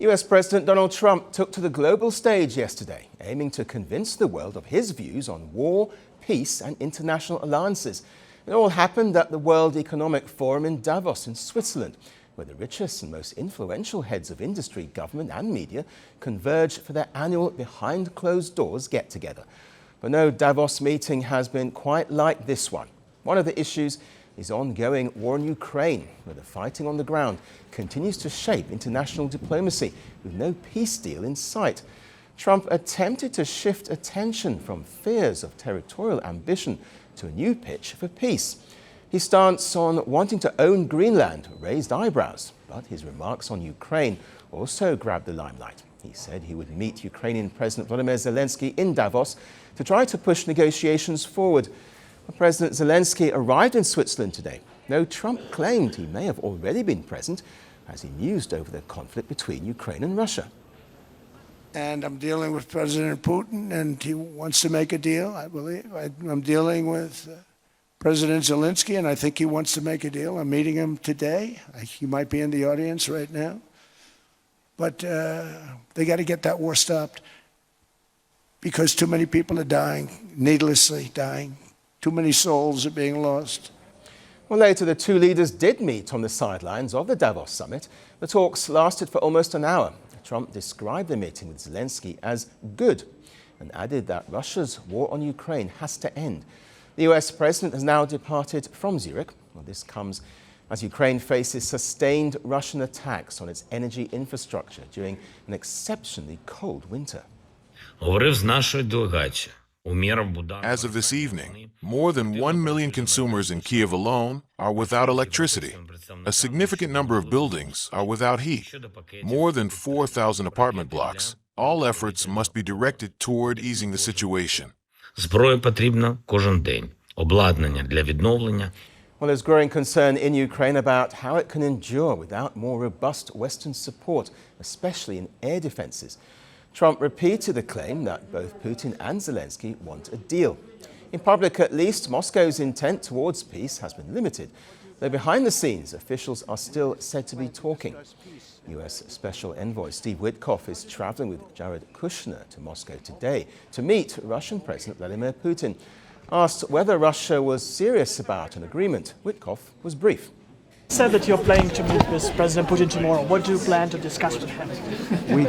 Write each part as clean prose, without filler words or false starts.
US President Donald Trump took to the global stage yesterday, aiming to convince the world of his views on war, peace and international alliances. It all happened at the World Economic Forum in Davos in Switzerland, where the richest and most influential heads of industry, government and media converge for their annual behind-closed-doors get-together. But no Davos meeting has been quite like this one. One of the issues is ongoing war in Ukraine, where the fighting on the ground continues to shape international diplomacy with no peace deal in sight. Trump attempted to shift attention from fears of territorial ambition to a new pitch for peace. His stance on wanting to own Greenland raised eyebrows, but his remarks on Ukraine also grabbed the limelight. He said he would meet Ukrainian President Volodymyr Zelensky in Davos to try to push negotiations forward. President Zelensky arrived in Switzerland today, though Trump claimed he may have already been present as he mused over the conflict between Ukraine and Russia. And I'm dealing with President Putin, and he wants to make a deal, I believe. I'm dealing with President Zelensky, and I think he wants to make a deal. I'm meeting him today. He might be in the audience right now. But they got to get that war stopped because too many people are dying, needlessly dying. Too many souls are being lost. Well, later, the two leaders did meet on the sidelines of the Davos summit. The talks lasted for almost an hour. Trump described the meeting with Zelensky as good and added that Russia's war on Ukraine has to end. The US president has now departed from Zurich. Well, this comes as Ukraine faces sustained Russian attacks on its energy infrastructure during an exceptionally cold winter. As of this evening, more than 1 million consumers in Kyiv alone are without electricity. A significant number of buildings are without heat. More than 4,000 apartment blocks. All efforts must be directed toward easing the situation. Зброя потрібна кожен день. Обладнання для відновлення. Well, there's growing concern in Ukraine about how it can endure without more robust Western support, especially in air defenses. Trump repeated the claim that both Putin and Zelensky want a deal. In public, at least, Moscow's intent towards peace has been limited, though behind the scenes, officials are still said to be talking. US Special Envoy Steve Witkoff is traveling with Jared Kushner to Moscow today to meet Russian President Vladimir Putin. Asked whether Russia was serious about an agreement, Witkoff was brief. Said that you're planning to meet with President Putin tomorrow. What do you plan to discuss with him? We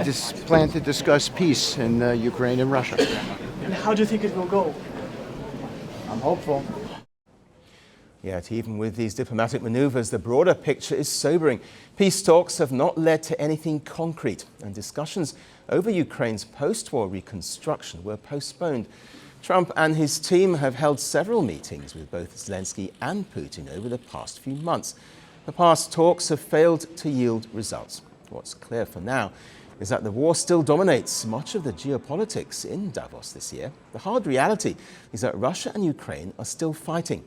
plan to discuss peace in Ukraine and Russia. And how do you think it will go? I'm hopeful. Yet, even with these diplomatic maneuvers, the broader picture is sobering. Peace talks have not led to anything concrete, and discussions over Ukraine's post-war reconstruction were postponed. Trump and his team have held several meetings with both Zelensky and Putin over the past few months. The past talks have failed to yield results. What's clear for now is that the war still dominates much of the geopolitics in Davos this year. The hard reality is that Russia and Ukraine are still fighting,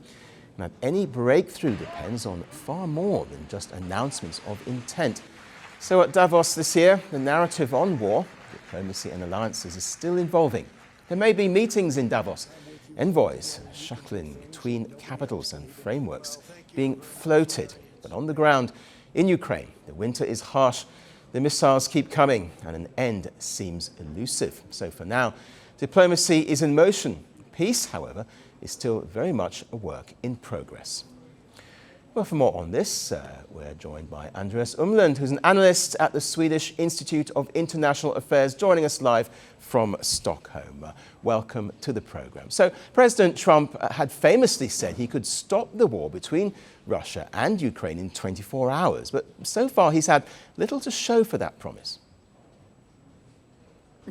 and that any breakthrough depends on far more than just announcements of intent. So at Davos this year, the narrative on war, diplomacy and alliances is still evolving. There may be meetings in Davos, envoys shuttling between capitals and frameworks being floated. But on the ground in Ukraine, the winter is harsh, the missiles keep coming, and an end seems elusive. So for now, diplomacy is in motion. Peace, however, is still very much a work in progress. Well, for more on this, we're joined by Andreas Umlund, who's an analyst at the Swedish Institute of International Affairs, joining us live from Stockholm. Welcome to the program. So, President Trump had famously said he could stop the war between Russia and Ukraine in 24 hours, but so far he's had little to show for that promise.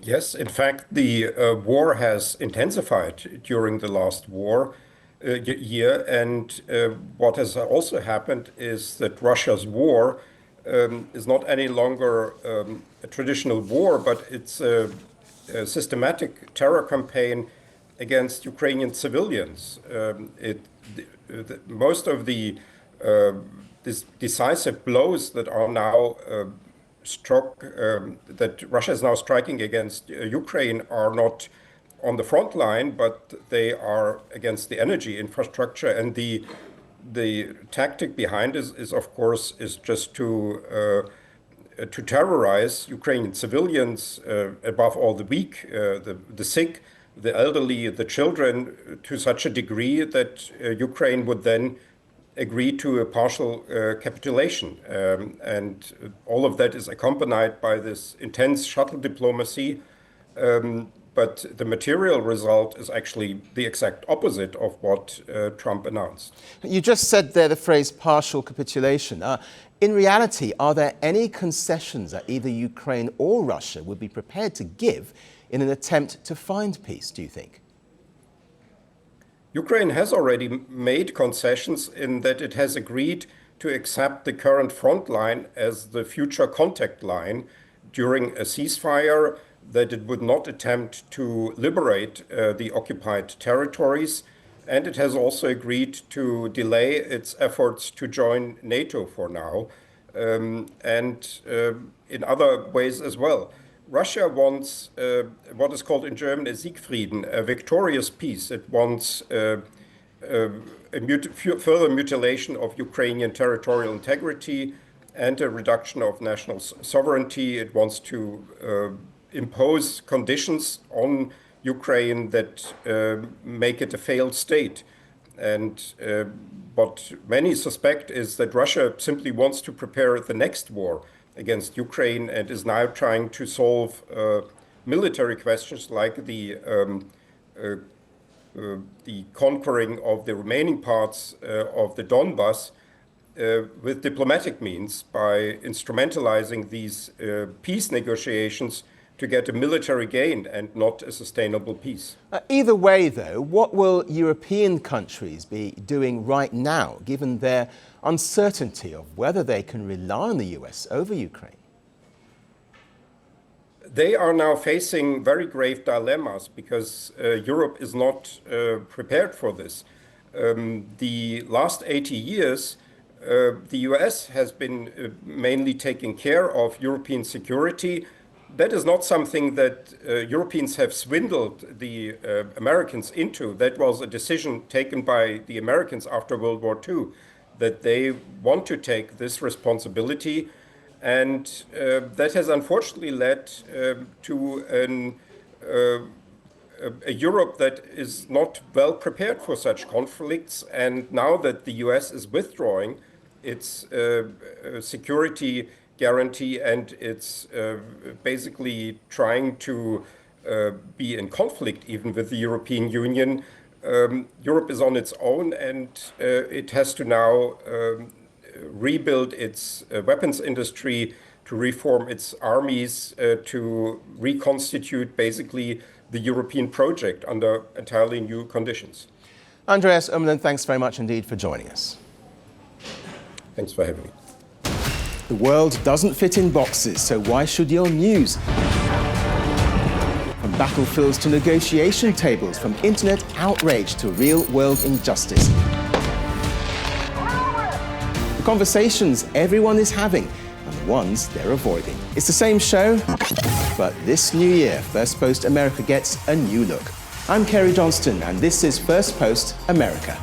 Yes, in fact, the war has intensified during the last year, and what has also happened is that Russia's war is not any longer a traditional war, but it's a systematic terror campaign against Ukrainian civilians. Most of the decisive blows that are now struck, that Russia is now striking against Ukraine are not on the front line, but they are against the energy infrastructure. And the tactic behind is of course, is just to to terrorize Ukrainian civilians, above all the weak, the sick, the elderly, the children, to such a degree that Ukraine would then agree to a partial capitulation. And all of that is accompanied by this intense shuttle diplomacy. But the material result is actually the exact opposite of what Trump announced. You just said there the phrase partial capitulation. In reality, are there any concessions that either Ukraine or Russia would be prepared to give in an attempt to find peace, do you think? Ukraine has already made concessions in that it has agreed to accept the current front line as the future contact line during a ceasefire, that it would not attempt to liberate the occupied territories, and it has also agreed to delay its efforts to join NATO for now, and in other ways as well. Russia wants what is called in German a Siegfrieden, a victorious peace. It wants further mutilation of Ukrainian territorial integrity and a reduction of national sovereignty. It wants to impose conditions on Ukraine that make it a failed state. And what many suspect is that Russia simply wants to prepare the next war against Ukraine and is now trying to solve military questions like the conquering of the remaining parts of the Donbas with diplomatic means by instrumentalizing these peace negotiations to get a military gain and not a sustainable peace. Either way, though, what will European countries be doing right now, given their uncertainty of whether they can rely on the US over Ukraine? They are now facing very grave dilemmas because Europe is not prepared for this. The last 80 years, the US has been mainly taking care of European security. That is not something that Europeans have swindled the Americans into. That was a decision taken by the Americans after World War II, that they want to take this responsibility. And that has unfortunately led to a Europe that is not well prepared for such conflicts. And now that the US is withdrawing its security guarantee and it's basically trying to be in conflict even with the European Union, Europe is on its own, and it has to now rebuild its weapons industry, to reform its armies, to reconstitute basically the European project under entirely new conditions. Andreas Ummerlin, thanks very much indeed for joining us. Thanks for having me. The world doesn't fit in boxes, so why should your news? From battlefields to negotiation tables, from internet outrage to real-world injustice. The conversations everyone is having and the ones they're avoiding. It's the same show, but this new year, First Post America gets a new look. I'm Cary Johnston, and this is First Post America.